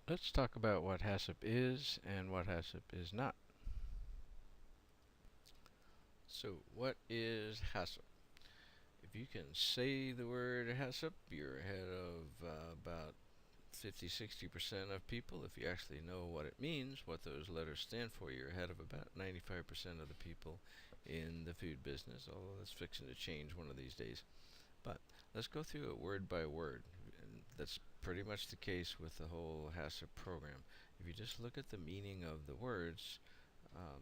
Let's talk about what HACCP is and what HACCP is not. So, what is HACCP? If you can say the word HACCP, you're ahead of about 50–60% of people. If you actually know what it means, what those letters stand for, you're ahead of about 95% of the people in the food business, although that's fixing to change one of these days. But let's go through it word by word. And that's pretty much the case with the whole HACCP program. If you just look at the meaning of the words, um,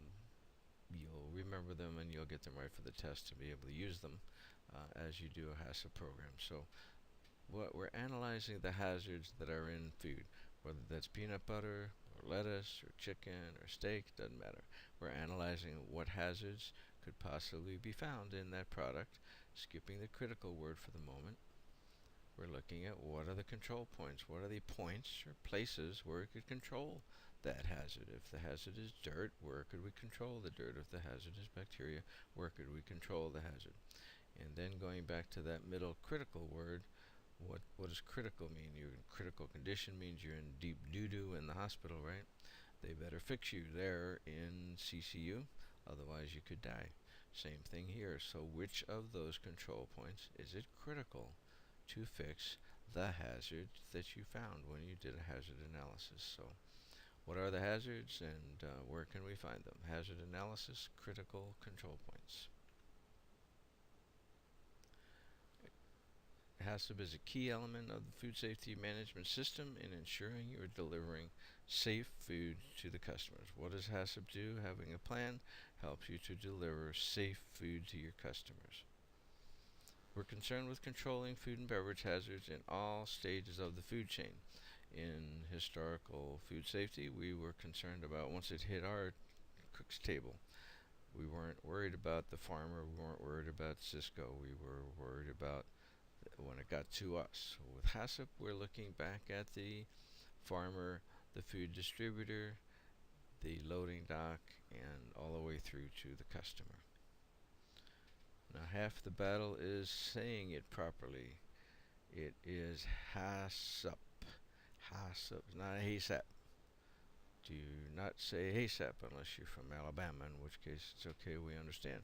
you'll remember them and you'll get them right for the test to be able to use them as you do a HACCP program. So what we're analyzing the hazards that are in food, whether that's peanut butter or lettuce or chicken or steak, doesn't matter. We're analyzing what hazards could possibly be found in that product, skipping the critical word for the moment. We're looking at what are the control points, what are the points or places where it could control that hazard. If the hazard is dirt, where could we control the dirt? If the hazard is bacteria, where could we control the hazard? And then going back to that middle critical word, what does critical mean? You're in critical condition means you're in deep doo-doo in the hospital, right? They better fix you there in CCU, otherwise you could die. Same thing here. So which of those control points is it critical to fix the hazard that you found when you did a hazard analysis? So what are the hazards and where can we find them? Hazard analysis, critical control points. HACCP is a key element of the food safety management system in ensuring you are delivering safe food to the customers. What does HACCP do? Having a plan helps you to deliver safe food to your customers. We're concerned with controlling food and beverage hazards in all stages of the food chain. In historical food safety, we were concerned about once it hit our cook's table. We weren't worried about the farmer, we weren't worried about Cisco, we were worried about when it got to us. With HACCP, we're looking back at the farmer, the food distributor, the loading dock, and all the way through to the customer. Now, half the battle is saying it properly. It is HACCP. HACCP, not a HACCP. Do not say HACCP unless you're from Alabama, in which case it's okay, we understand.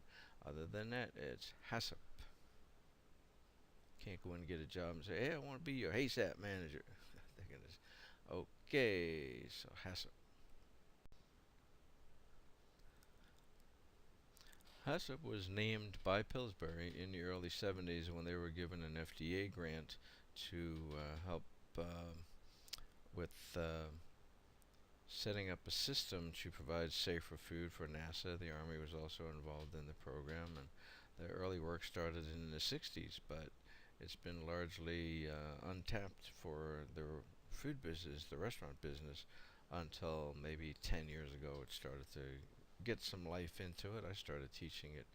Other than that, it's HACCP. Can't go in and get a job and say, hey, I want to be your HACCP manager. Okay, so HACCP. HACCP was named by Pillsbury in the early 70s when they were given an FDA grant to help with setting up a system to provide safer food for NASA. The Army was also involved in the program, and the early work started in the 60s, but it's been largely untapped for the food business, the restaurant business, until maybe 10 years ago it started to get some life into it. I started teaching it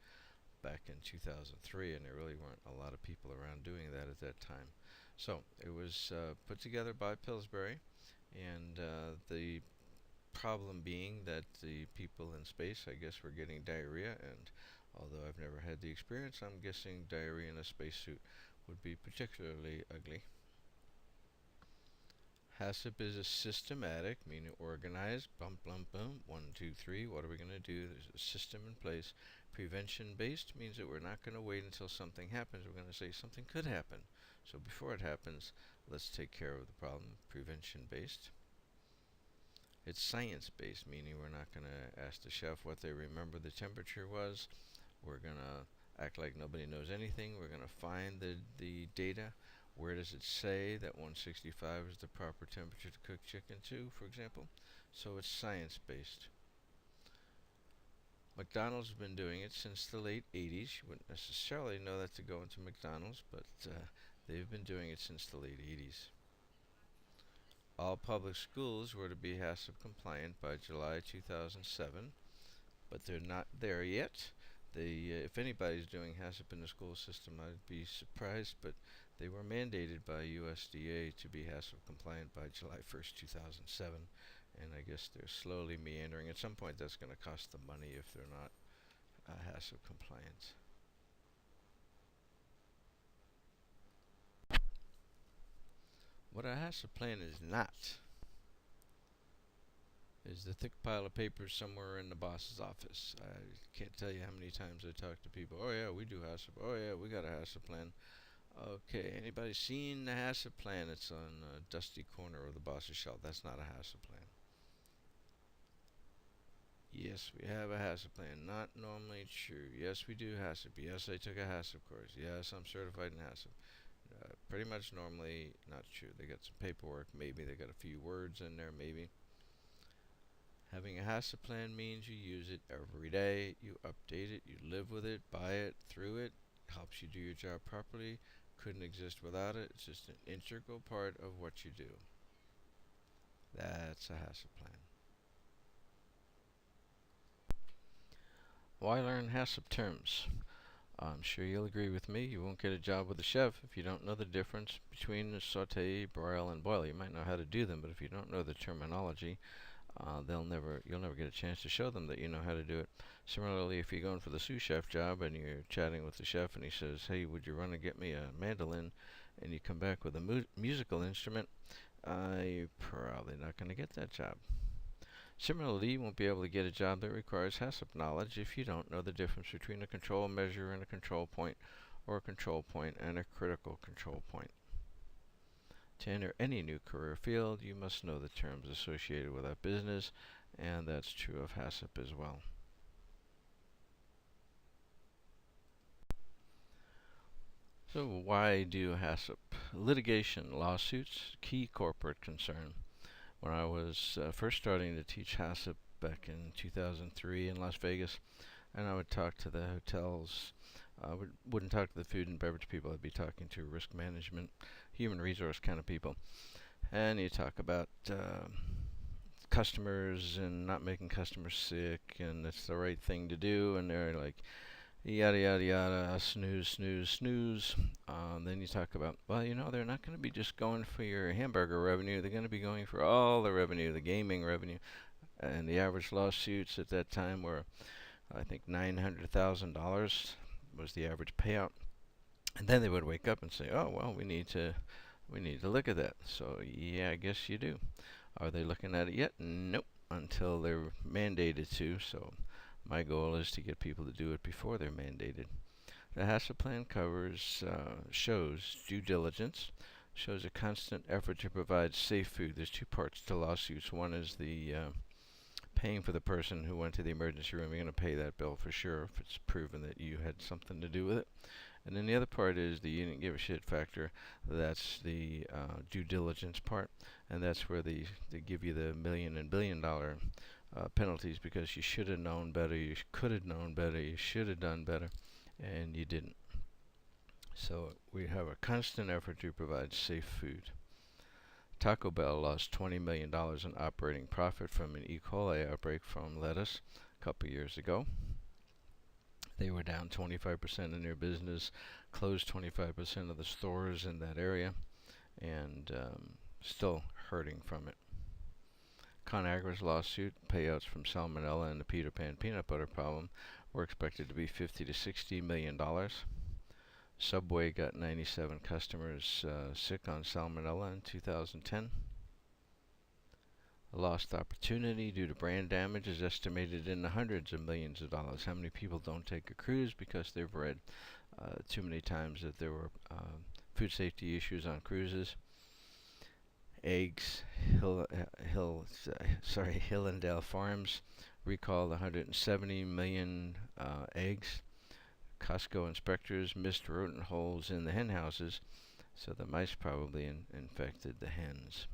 back in 2003, and there really weren't a lot of people around doing that at that time. So it was put together by Pillsbury, and the problem being that the people in space, I guess, were getting diarrhea, and although I've never had the experience, I'm guessing diarrhea in a spacesuit would be particularly ugly. HACCP is a systematic, meaning organized, bump, bump, boom, 1, 2, 3, what are we going to do? There's a system in place. Prevention based means that we're not going to wait until something happens. We're going to say something could happen. So before it happens, let's take care of the problem. Prevention based. It's science based, meaning we're not going to ask the chef what they remember the temperature was. We're going to act like nobody knows anything. We're going to find the data. Where does it say that 165 is the proper temperature to cook chicken to, for example? So it's science based. McDonald's has been doing it since the late 80s. You wouldn't necessarily know that to go into McDonald's, but they've been doing it since the late 80s. All public schools were to be HACCP compliant by July 2007, but they're not there yet. If anybody's doing HACCP in the school system, I'd be surprised, but they were mandated by USDA to be HACCP compliant by July 1st, 2007, and I guess they're slowly meandering. At some point, that's going to cost them money if they're not HACCP compliant. What a HACCP plan is not. is the thick pile of papers somewhere in the boss's office. I can't tell you how many times I talk to people. Oh yeah, we do HACCP. Oh yeah, we got a HACCP plan. Okay, anybody seen the HACCP plan? It's on a dusty corner of the boss's shelf. That's not a HACCP plan. Yes, we have a HACCP plan. Not normally true. Yes, we do HACCP. Yes, I took a HACCP course. Yes, I'm certified in HACCP. Pretty much normally not true. They got some paperwork. Maybe they got a few words in there. Maybe. Having a HACCP plan means you use it every day. You update it. You live with it. Buy it. Through it. Helps you do your job properly. Couldn't exist without it. It's just an integral part of what you do. That's a HACCP plan. Why learn HACCP terms? I'm sure you'll agree with me. You won't get a job with a chef if you don't know the difference between a saute, broil, and boil. You might know how to do them, but if you don't know the terminology, you'll never get a chance to show them that you know how to do it. Similarly, if you're going for the sous chef job and you're chatting with the chef and he says, "Hey, would you run and get me a mandolin?" and you come back with a musical instrument, you're probably not going to get that job. Similarly, you won't be able to get a job that requires HACCP knowledge if you don't know the difference between a control measure and a control point, or a control point and a critical control point. To enter any new career field, you must know the terms associated with that business, and that's true of HACCP as well. So why do HACCP? Litigation, lawsuits, key corporate concern. When I was first starting to teach HACCP back in 2003 in Las Vegas, and I would talk to the hotels. Wouldn't talk to the food and beverage people. I'd be talking to risk management, human resource kind of people. And you talk about customers and not making customers sick, and it's the right thing to do. And they're like, yada yada yada, snooze, snooze, snooze. Then you talk about, well, they're not going to be just going for your hamburger revenue. They're going to be going for all the revenue, the gaming revenue. And the average lawsuits at that time were, I think, $900,000 was the average payout. And then they would wake up and say, "Oh well, we need to look at that." So yeah, I guess you do. Are they looking at it yet? Nope. Until they're mandated to. So my goal is to get people to do it before they're mandated. The HACCP plan shows due diligence, shows a constant effort to provide safe food. There's two parts to lawsuits. One is the paying for the person who went to the emergency room. You're going to pay that bill for sure if it's proven that you had something to do with it. And then the other part is the you didn't give a shit factor. That's the due diligence part, and that's where they give you the million and billion-dollar penalties because you should have known better, you could have known better, you should have done better, and you didn't. So we have a constant effort to provide safe food. Taco Bell lost $20 million in operating profit from an E. coli outbreak from lettuce a couple years ago. They were down 25% in their business, closed 25% of the stores in that area, and still hurting from it. ConAgra's lawsuit, payouts from Salmonella and the Peter Pan peanut butter problem were expected to be $50 to $60 million. Subway got 97 customers sick on Salmonella in 2010. A lost opportunity due to brand damage is estimated in the hundreds of millions of dollars. How many people don't take a cruise because they've read too many times that there were food safety issues on cruises? Eggs, Hillendale Farms recalled 170 million eggs. Costco inspectors missed rodent holes in the hen houses, so the mice probably infected the hens.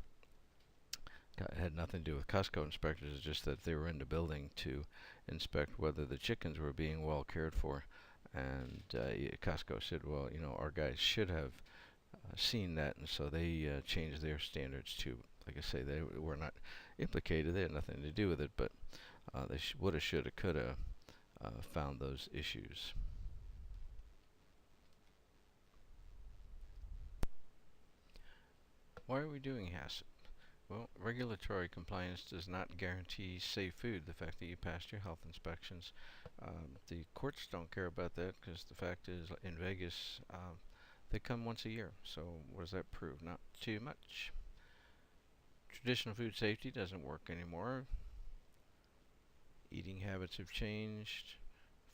It had nothing to do with Costco inspectors, it's just that they were in the building to inspect whether the chickens were being well cared for. And Costco said, well, our guys should have seen that, and so they changed their standards too. Like I say, they were not implicated, they had nothing to do with it, but they woulda, shoulda, coulda found those issues. Why are we doing HACCP? Well, regulatory compliance does not guarantee safe food. The fact that you passed your health inspections, the courts don't care about that because the fact is, in Vegas, they come once a year. So what does that prove? Not too much. Traditional food safety doesn't work anymore. Eating habits have changed.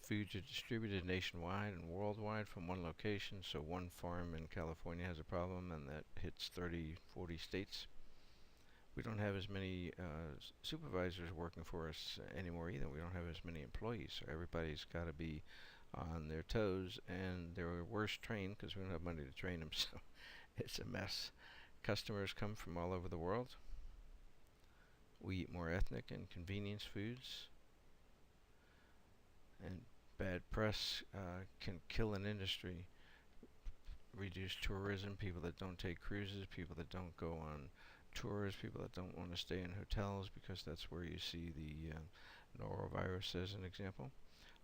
Foods are distributed nationwide and worldwide from one location, so one farm in California has a problem and that hits 30, 40 states. We don't have as many supervisors working for us anymore either. We don't have as many employees, so everybody's got to be on their toes, and they're worse trained because we don't have money to train them, so it's a mess. Customers come from all over the world. We eat more ethnic and convenience foods, and bad press can kill an industry. Reduce tourism, people that don't take cruises, people that don't go on tours, people that don't want to stay in hotels because that's where you see the norovirus as an example.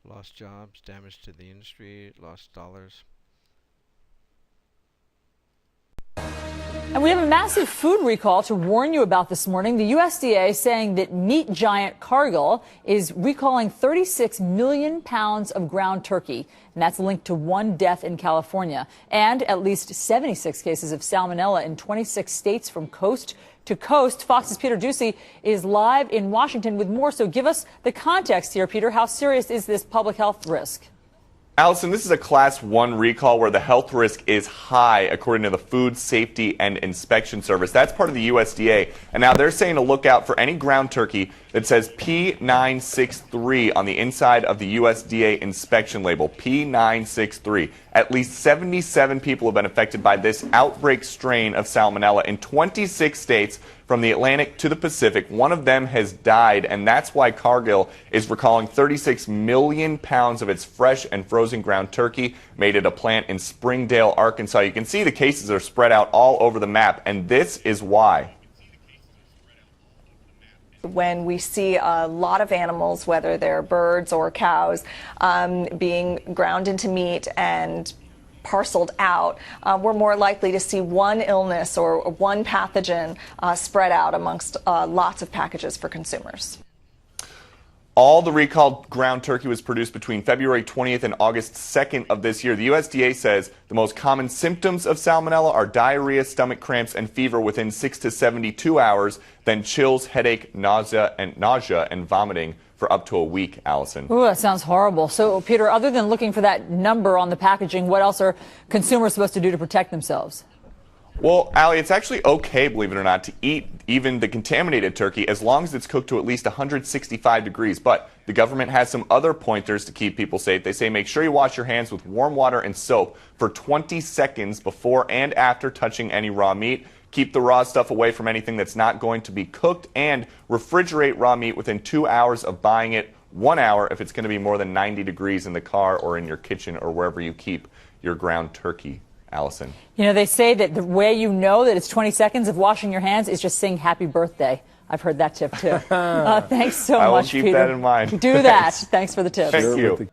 Lost jobs, damage to the industry, lost dollars. And we have a massive food recall to warn you about this morning. The USDA saying that meat giant Cargill is recalling 36 million pounds of ground turkey. And that's linked to one death in California and at least 76 cases of salmonella in 26 states from coast to coast. Fox's Peter Ducey is live in Washington with more. So give us the context here, Peter. How serious is this public health risk? Allison, this is a Class 1 recall where the health risk is high, according to the Food Safety and Inspection Service. That's part of the USDA. And now they're saying to look out for any ground turkey that says P963 on the inside of the USDA inspection label, P963. At least 77 people have been affected by this outbreak strain of salmonella in 26 states from the Atlantic to the Pacific. One of them has died, and that's why Cargill is recalling 36 million pounds of its fresh and frozen ground turkey made at a plant in Springdale, Arkansas. You can see the cases are spread out all over the map, and this is why. When we see a lot of animals, whether they're birds or cows, being ground into meat and parceled out, we're more likely to see one illness or one pathogen spread out amongst lots of packages for consumers. All the recalled ground turkey was produced between February 20th and August 2nd of this year. The USDA says the most common symptoms of salmonella are diarrhea, stomach cramps, and fever within 6 to 72 hours, then chills, headache, nausea, and vomiting for up to a week, Allison. Ooh, that sounds horrible. So, Peter, other than looking for that number on the packaging, what else are consumers supposed to do to protect themselves? Well, Allie, it's actually okay, believe it or not, to eat even the contaminated turkey as long as it's cooked to at least 165 degrees. But the government has some other pointers to keep people safe. They say make sure you wash your hands with warm water and soap for 20 seconds before and after touching any raw meat. Keep the raw stuff away from anything that's not going to be cooked, and refrigerate raw meat within 2 hours of buying it, 1 hour if it's going to be more than 90 degrees in the car or in your kitchen or wherever you keep your ground turkey. Allison. You know, they say that the way you know that it's 20 seconds of washing your hands is just saying happy birthday. I've heard that tip, too. Thanks so much, Peter. I will keep that in mind. Do that. Thanks for the tips. Thank you.